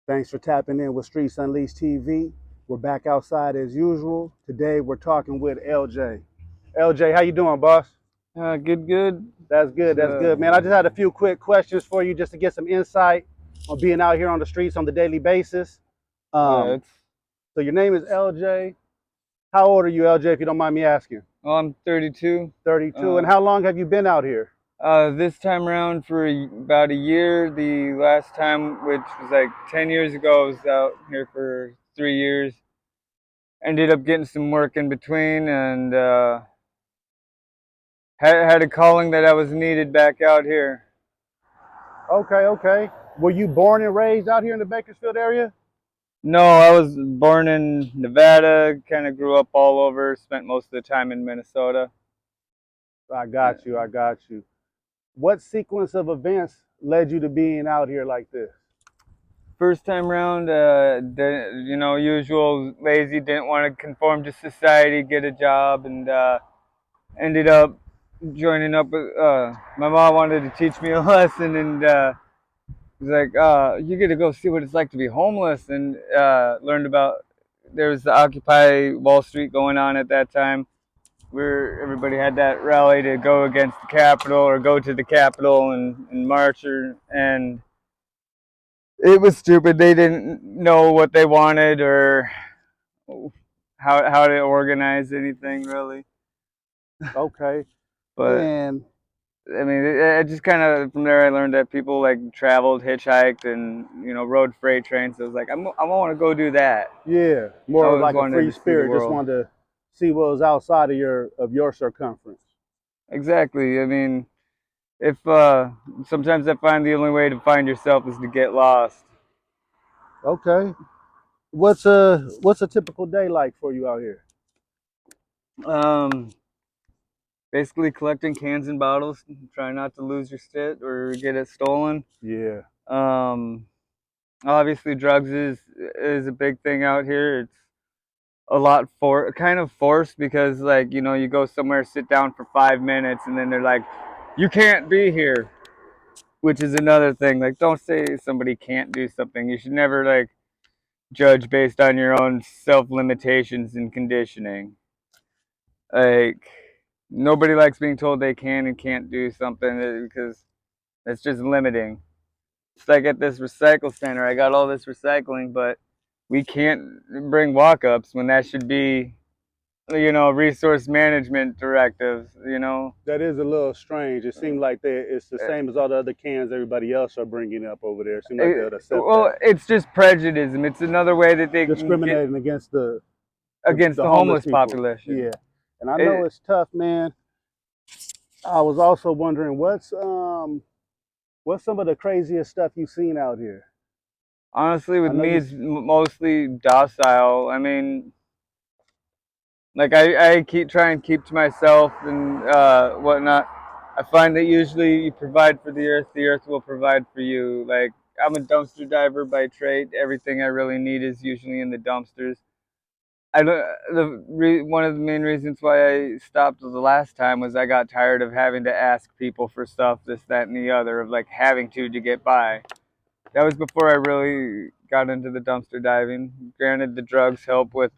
Thanks for tapping in with Streets Unleashed TV. We're back outside as usual. Today we're talking with LJ. LJ, how you doing, boss? Good, good. That's good. That's good, man. I just had a few quick questions for you just to get some insight on being out here on the streets on the daily basis. All Um, right. so your name is LJ. How old are you, LJ, if you don't mind me asking? Well, I'm 32. 32. And Uh, how long have you been out here? this time around for about a year. The last time, which was like 10 years ago, I was out here for 3 years. Ended up getting some work in between and had a calling that I was needed back out here. Okay, okay. Were you born and raised out here in the Bakersfield area? No, I was born in Nevada, kind of grew up all over, spent most of the time in Minnesota. I got you. I got you. What sequence of events led you to being out here like this? First time round, usual lazy, didn't want to conform to society, get a job, and ended up joining up with, my mom wanted to teach me a lesson, and was like, you get to go see what it's like to be homeless, and learned about, there was the Occupy Wall Street going on at that time, where everybody had that rally to go against the Capitol or go to the Capitol and march, and it was stupid. They didn't know what they wanted or how to organize anything really. Okay. But And I mean, I just kind of from there I learned that people like traveled, hitchhiked, and rode freight trains. So I was like, I want to go do that. yeah, I more of always like a wanted free to see the spirit. Just world. wanted to see what was outside of your circumference. Exactly. I mean, if sometimes I find the only way to find yourself is to get lost. Okay. What's a typical day like for you out here? Um, Basically collecting cans and bottles, trying not to lose your shit or get it stolen. Yeah. Um, Obviously, drugs is a big thing out here. It's a lot for kind of forced because like you go somewhere, sit down for 5 minutes, and then they're like, you can't be here, which is another thing. Like, don't say somebody can't do something. You should never like judge based on your own self limitations and conditioning. Like, nobody likes being told they can and can't do something because it's just limiting. It's like at this recycle center, I got all this recycling, but we can't bring walk-ups when that should be, resource management directives. That is a little strange. It seemed like it's the same as all the other cans everybody else are bringing up over there. It seemed like they would accept Well, that. it's just prejudice. It's another way that they can get Discriminating against against the the homeless homeless people. population. Yeah. And I know It, it's tough, man. I was also wondering what's some of the craziest stuff you've seen out here? Honestly, I with know me, you. it's mostly docile. I mean, like I keep try and keep to myself and whatnot. I find that usually you provide for the earth will provide for you. Like, I'm a dumpster diver by trade. Everything I really need is usually in the dumpsters. I don't. One of the main reasons why I stopped the last time was I got tired of having to ask people for stuff, this, that, and the other, of like having to get by. That was before I really got into the dumpster diving. Granted, the drugs help with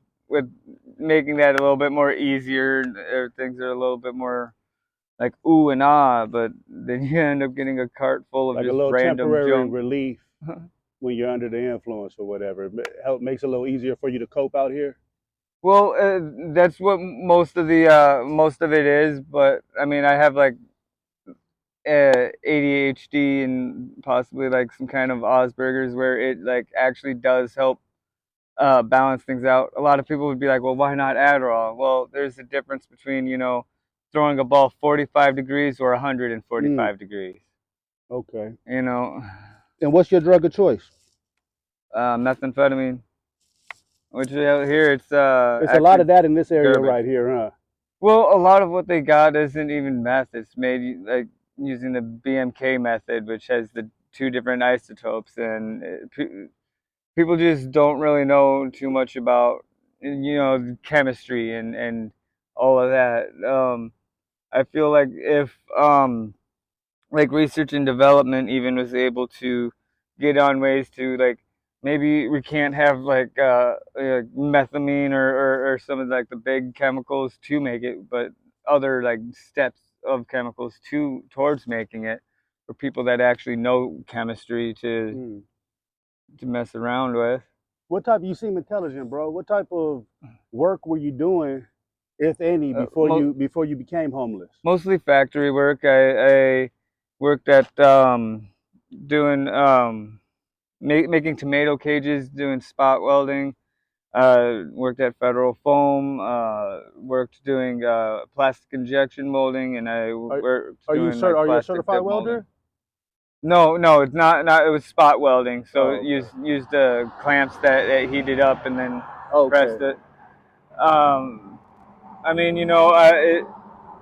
making that a little bit more easier. Things are a little bit more like ooh and ah, but then you end up getting a cart full of Like a just little random temporary junk. relief when you're under the influence or whatever. Help makes it a little easier for you to cope out here. Well, that's what most of it is. But I mean, I have like ADHD and possibly like some kind of Asperger's where it like actually does help balance things out. A lot of people would be like, well, why not Adderall? Well, there's a difference between, throwing a ball 45 degrees or Mm, 145 degrees, okay. you know, And what's your drug of choice? methamphetamine, which out here it's It's a lot actually of that in this area garbage. right here, huh? Well, a lot of what they got isn't even meth. It's made like using the BMK method, which has the two different isotopes, and people just don't really know too much about chemistry and all of that. I feel like if like research and development even was able to get on ways to like maybe we can't have like methamine or some of like the big chemicals to make it, but other like steps of chemicals towards making it for people that actually know chemistry Mm. to mess around with. What type? You seem intelligent, bro. What type of work were you doing, if any, Uh, before mo- you became homeless? Mostly factory work. I worked at doing making tomato cages, doing spot welding. Worked at Federal Foam. Worked doing plastic injection molding, and I Are worked doing like are you a plastic certified dip molding. welder? No, no, it's not. Not it was spot welding. So Oh, okay. used clamps that heated up and then Okay. pressed it. I mean,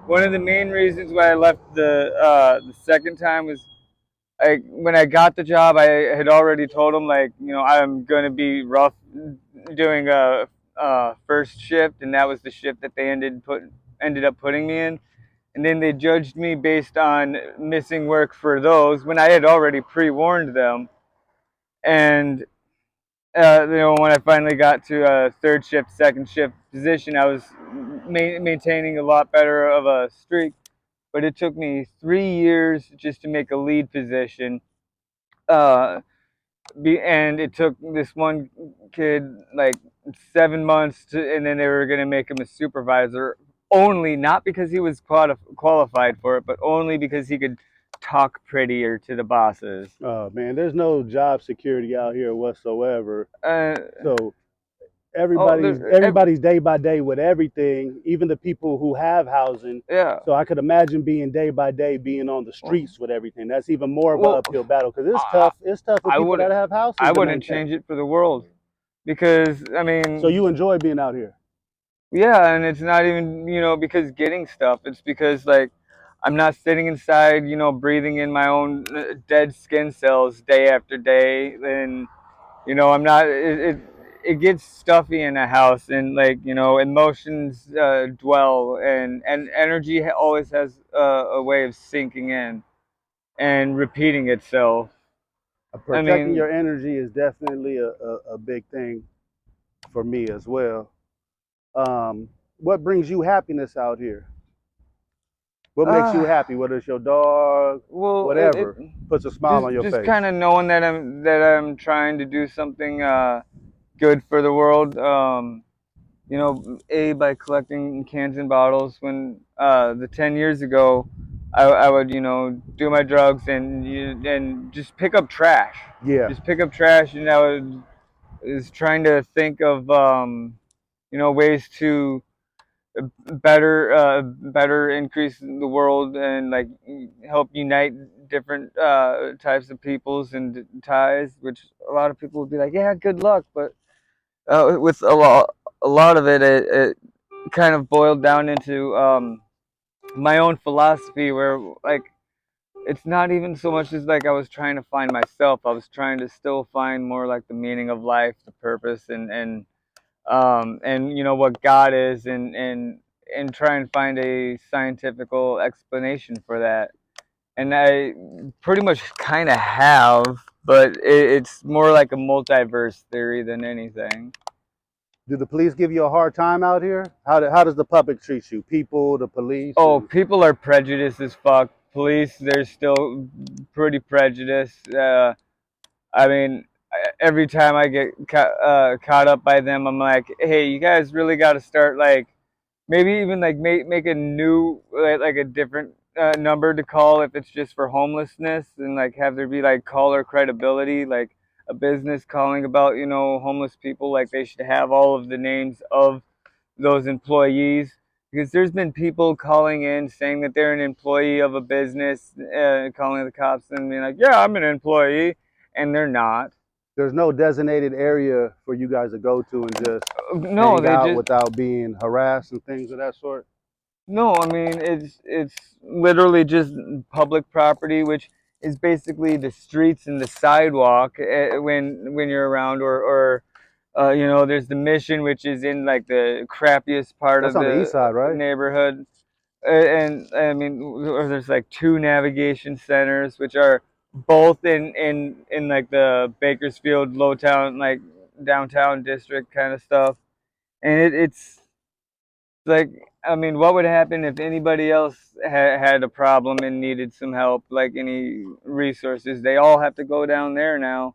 one of the main reasons why I left the second time was when I got the job, I had already told them like, I'm gonna be rough doing a first shift, and that was the shift that they ended up putting me in. And then they judged me based on missing work for those when I had already pre-warned them. And when I finally got to a third shift, second shift position, I was maintaining a lot better of a streak. But it took me 3 years just to make a lead position. Uh, and it took this one kid like 7 months and then they were going to make him a supervisor, only not because he was qualified for it, but only because he could talk prettier to the bosses. Oh man, there's no job security out here whatsoever. Uh, So oh, everybody's day by day with everything, even the people who have housing. yeah. So I could imagine being day by day being on the streets with everything. That's even more of an Well, uphill battle because it's I, tough. It's tough for I people that wouldn't, have I houses to wouldn't maintain. change it for the world because I So mean, you enjoy being out here. yeah, and it's not even, because getting stuff. It's because like I'm not sitting inside, breathing in my own dead skin cells day after day. And I'm not. It gets stuffy in a house, and like emotions dwell, and energy always has a way of sinking in and repeating itself. I Protecting mean, your energy is definitely a big thing for me as well. What brings you happiness out here? What makes you uh, happy? Whether it's your dog, well, whatever, puts a smile on your just face. kind of knowing that I'm trying to do something good for the world. By collecting cans and bottles. When the 10 years ago, I would do my drugs and just pick up trash, Yeah, and I was trying to think of ways to better increase the world and like help unite different types of peoples and ties, which a lot of people would be like, yeah, good luck, but with a lot of it kind of boiled down into my own philosophy, where like it's not even so much as like I was trying to find myself. I was trying to still find more like the meaning of life, the purpose, and what God is, and try and find a scientific explanation for that. And I pretty much kind of have, but it's more like a multiverse theory than anything. do the police give you a hard time out here? How does the public treat you? People, the police, Oh, and people are prejudiced as fuck. Police, they're still pretty prejudiced. I mean, every time I get caught up by them, I'm like, hey, you guys really got to start like maybe even like make a new like a different number to call if it's just for homelessness, and like have there be like caller credibility, like a business calling about homeless people, like they should have all of the names of those employees, because there's been people calling in saying that they're an employee of a business, calling the cops and being like, yeah, I'm an employee, and they're not. there's no designated area for you guys to go to and just No, hang they out just without being harassed and things of that sort? no. I mean, it's literally just public property, which is basically the streets and the sidewalk when you're around, or there's the Mission, which is in like the crappiest part That's of on the east the side, right? neighborhood. And I mean, or there's like two navigation centers, which are both in like the Bakersfield, Lowtown, like downtown district kind of stuff. And it's like, I mean, what would happen if anybody else had a problem and needed some help, like any resources? They all have to go down there now.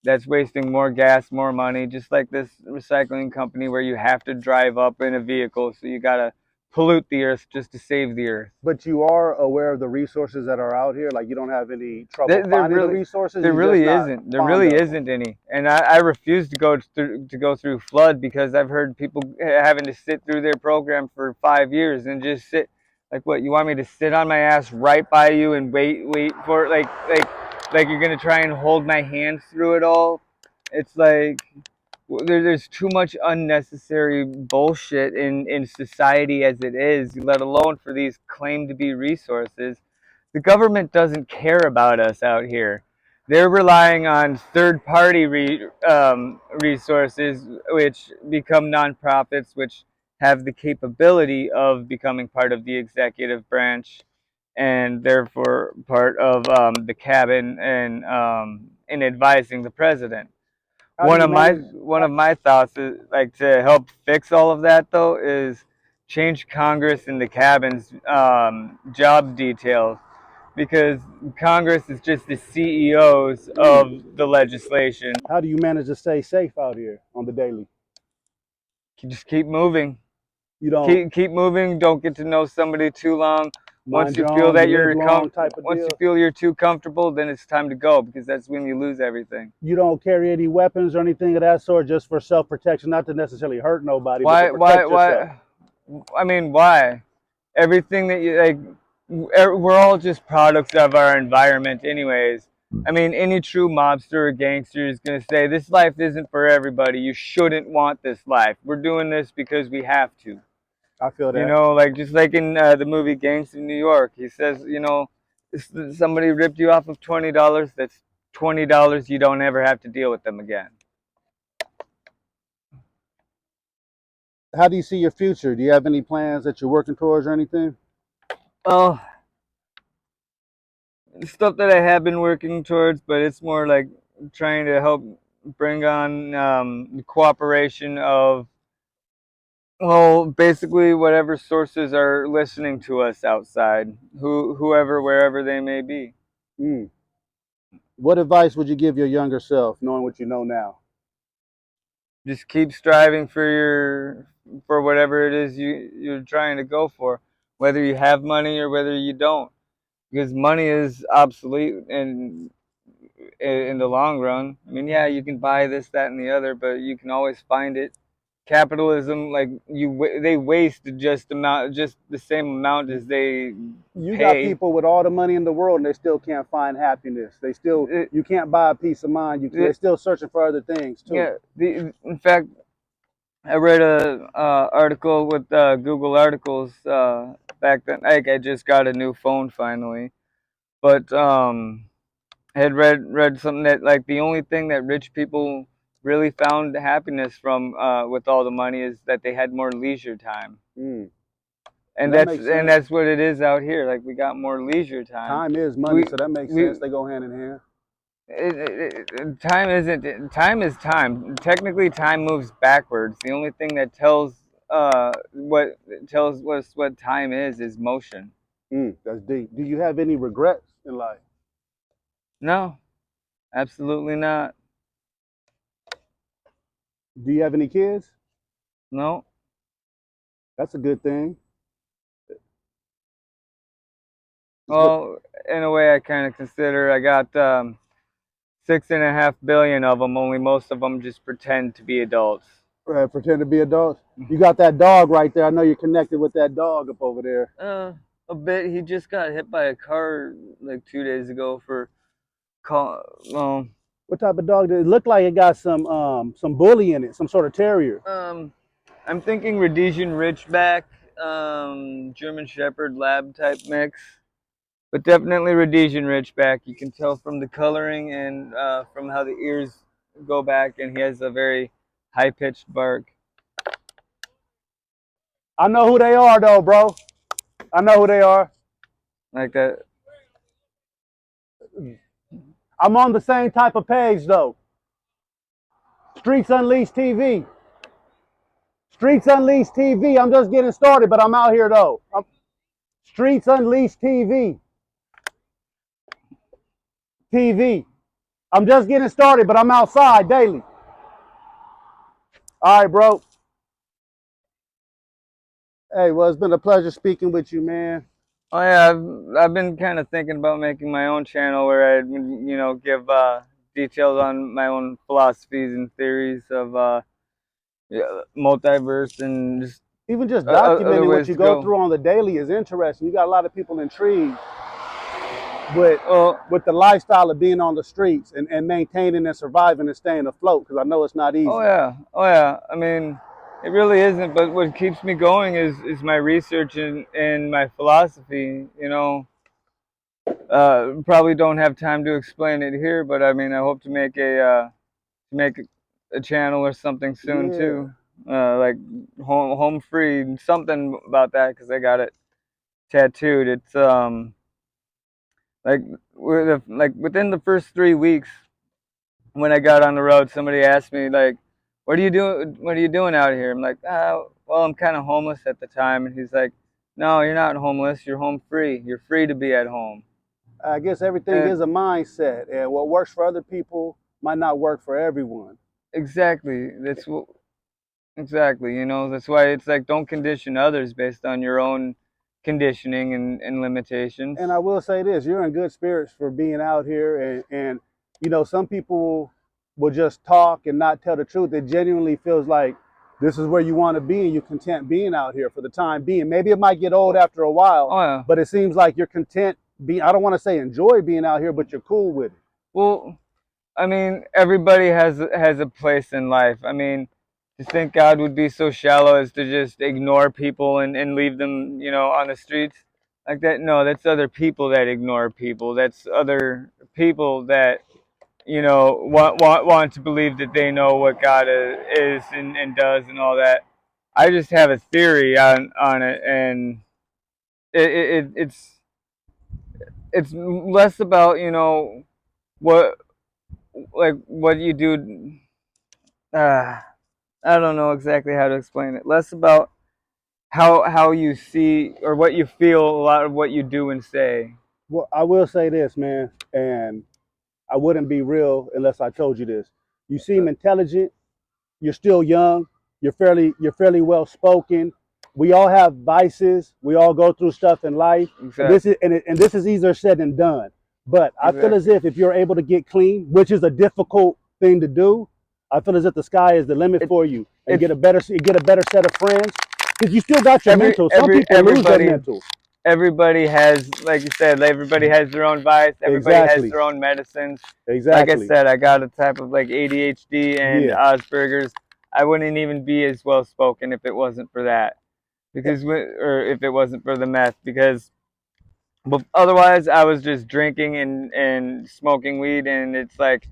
That's wasting more gas, more money, just like this recycling company where you have to drive up in a vehicle, so you gotta pollute the earth just to save the earth. But you are aware of the resources that are out here. Like you don't have any trouble There, there finding the really, resources. there You're just really not isn't. There fond really of them. isn't any. And I refuse to go through flood because I've heard people having to sit through their program for 5 years and just sit. Like, what, you want me to sit on my ass right by you and wait for it? Like you're gonna try and hold my hand through it all? It's like there's too much unnecessary bullshit in society as it is, let alone for these claim to be resources. The government doesn't care about us out here. They're relying on third-party resources, which become nonprofits, which have the capability of becoming part of the executive branch, and therefore part of the cabinet and in advising the president. How do you manage? One of my thoughts is, like, to help fix all of that though, is change Congress and the cabin's job details, because Congress is just the CEOs Mm, of the legislation. how do you manage to stay safe out here on the daily? You just keep moving. You don't Keep moving. Don't get to know somebody too long. Once mind you your feel own, you that live long type of once you deal. feel you're too comfortable, then it's time to go, because that's when you lose everything. You don't carry any weapons or anything of that sort, just for self protection, not to necessarily hurt nobody, but to protect yourself. Why? I mean, why? Everything that you like, we're all just products of our environment, anyways. I mean, any true mobster or gangster is gonna say this life isn't for everybody. You shouldn't want this life. We're doing this because we have to. I feel You that. know, like just like in the movie Gangs of New York, he says, you know, somebody ripped you off of $20. That's $20. You don't ever have to deal with them again. How do you see your future? Do you have any plans that you're working towards or anything? Well, stuff that I have been working towards, but it's more like trying to help bring on the cooperation of, well, basically whatever sources are listening to us outside, whoever, wherever they may be. Mm. What advice would you give your younger self, knowing what you know now? Just keep striving for for whatever it is you're trying to go for, whether you have money or whether you don't, because money is obsolete in the long run. I mean, yeah, you can buy this, that, and the other, but you can always find it. Capitalism, like, they waste just the same amount as they You got pay. people with all the money in the world and they still can't find happiness. They still, It, you can't buy a peace of mind. They're it, still searching for other things too. yeah, in fact, I read a article with Google Articles back then. Like, I just got a new phone finally, but I had read something that, like, the only thing that rich people really found happiness from with all the money is that they had more leisure time. Mm. And That makes sense. that's what it is out here. Like, we got more leisure time. Time is money, We so that makes we sense. They go hand in hand. time isn't time is time. Technically, time moves backwards. The only thing that what tells us what time is motion. Mm, that's deep. Do you have any regrets in life? No, absolutely not. Do you have any kids? No. That's a good thing. It's good. Well, in a way, I kind of consider I got 6.5 billion of them. Only most of them just pretend to be adults. Pretend to be adults. You got that dog right there. I know you're connected with that dog up over there. A bit. He just got hit by a car like 2 days ago for call. What type of dog did it look like? It got some bully in it, some sort of terrier. I'm thinking Rhodesian Ridgeback, German Shepherd Lab type mix, but definitely Rhodesian Ridgeback. You can tell from the coloring and from how the ears go back, and he has a very high pitched bark. I know who they are though, bro. I know who they are. Like that. I'm on the same type of page though. Streets Unleashed TV. Streets Unleashed TV. I'm just getting started, but I'm out here though. Streets Unleashed TV. TV. I'm just getting started, but I'm outside daily. All right, bro. Hey, well, it's been a pleasure speaking with you, man. Oh yeah, I've been kind of thinking about making my own channel where I give details on my own philosophies and theories of yeah, multiverse and just Even just other documenting what ways you to go go. through on the daily is interesting. You got a lot of people intrigued with Well, with the lifestyle of being on the streets and maintaining and surviving and staying afloat, because I know it's not oh easy. yeah, oh yeah. I mean, it really isn't. But what keeps me going is my research and my philosophy. Probably don't have time to explain it here, but I mean, I hope to make a channel or something soon Yeah. too. Like home free, something about that because I got it tattooed. It's like like within the first 3 weeks when I got on the road, somebody asked me like, "What are you doing? What are you doing out here?" I'm like, well, I'm kind of homeless at the time." And he's like, "No, you're not homeless. You're home free. You're free to be at home." I guess everything And is a mindset, and what works for other people might not work for everyone. exactly, exactly. That's why it's like don't condition others based on your own conditioning and limitations. And I will say this: you're in good spirits for being out here, and some people will just talk and not tell the truth. It genuinely feels like this is where you want to be, and you're content being out here for the time being. Maybe it might get old after a while, Oh yeah. but it seems like you're content being. I don't want to say enjoy being out here, but you're cool with it. Well, I mean, everybody has a place in life. I mean, to think God would be so shallow as to just ignore people and leave them, on the streets like that. No, that's other people that ignore people. That's other people that, want to believe that they know what God is and does and all that. I just have a theory on it, and it's less about, what what you do. Uh, I don't know exactly how to explain it. Less about how you see or what you feel, a lot of what you do and say. Well, I will say this, man, and I wouldn't be real unless I told you this. You seem intelligent. You're still young. You're fairly well spoken. We all have vices. We all go through stuff in life, and this is Exactly. and this is easier said than done. But I feel as Exactly. if you're able to get clean, which is a difficult thing to do, I feel as if the sky is the limit It for you, and it's get a better set of friends, because you still got your mental. Some people lose their everybody mental. has, like you said, everybody has their own vice. Everybody has Exactly. their own medicines. Like I Exactly. said, I got a type of like ADHD and Yeah. Asperger's. I wouldn't even be as well spoken if it wasn't for that, or if it wasn't for the meth, because but otherwise I was just drinking and smoking weed, and it's like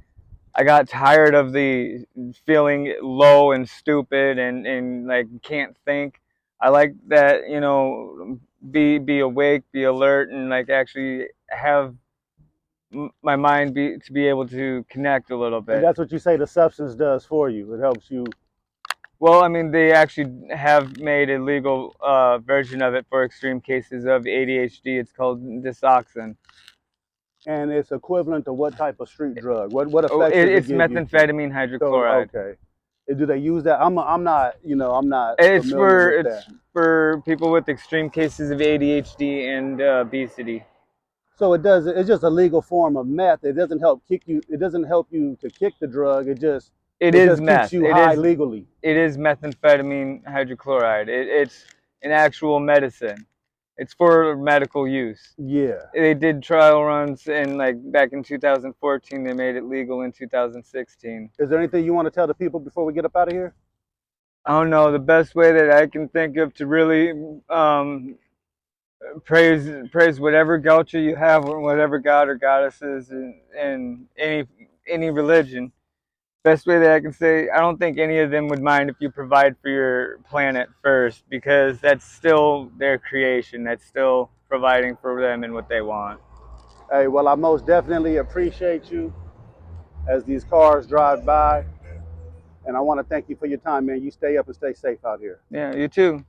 I got tired of the feeling low and stupid and like can't think. I like that, be awake, be alert, and like actually have my mind be able to connect a little And bit. that's what you say the substance does for you. It helps you. Well, I mean, they actually have made a legal version of it for extreme cases of ADHD. It's called Disoxin. And it's equivalent to what type of street drug? What Oh, effects does it it's give you? methamphetamine So hydrochloride. okay, do they use that? I'm not I'm not It's familiar for with it's that. for people with extreme cases of ADHD and obesity. So it's just a legal form of meth. It doesn't help kick you. It doesn't help you to kick the drug. It It is just keeps meth. you high legally. It is methamphetamine hydrochloride. It's an actual medicine. It's for medical use. Yeah. They did trial runs and like back in 2014 they made it legal in 2016. Is there anything you want to tell the people before we get up out of here? I don't know, the best way that I can think of to really praise whatever culture you have or whatever god or goddess is in any religion. Best way that I can say, I don't think any of them would mind if you provide for your planet first, because that's still their creation. That's still providing for them and what they want. Hey, well, I most definitely appreciate you as these cars drive by. And I want to thank you for your time, man. You stay up and stay safe out here. Yeah, you too.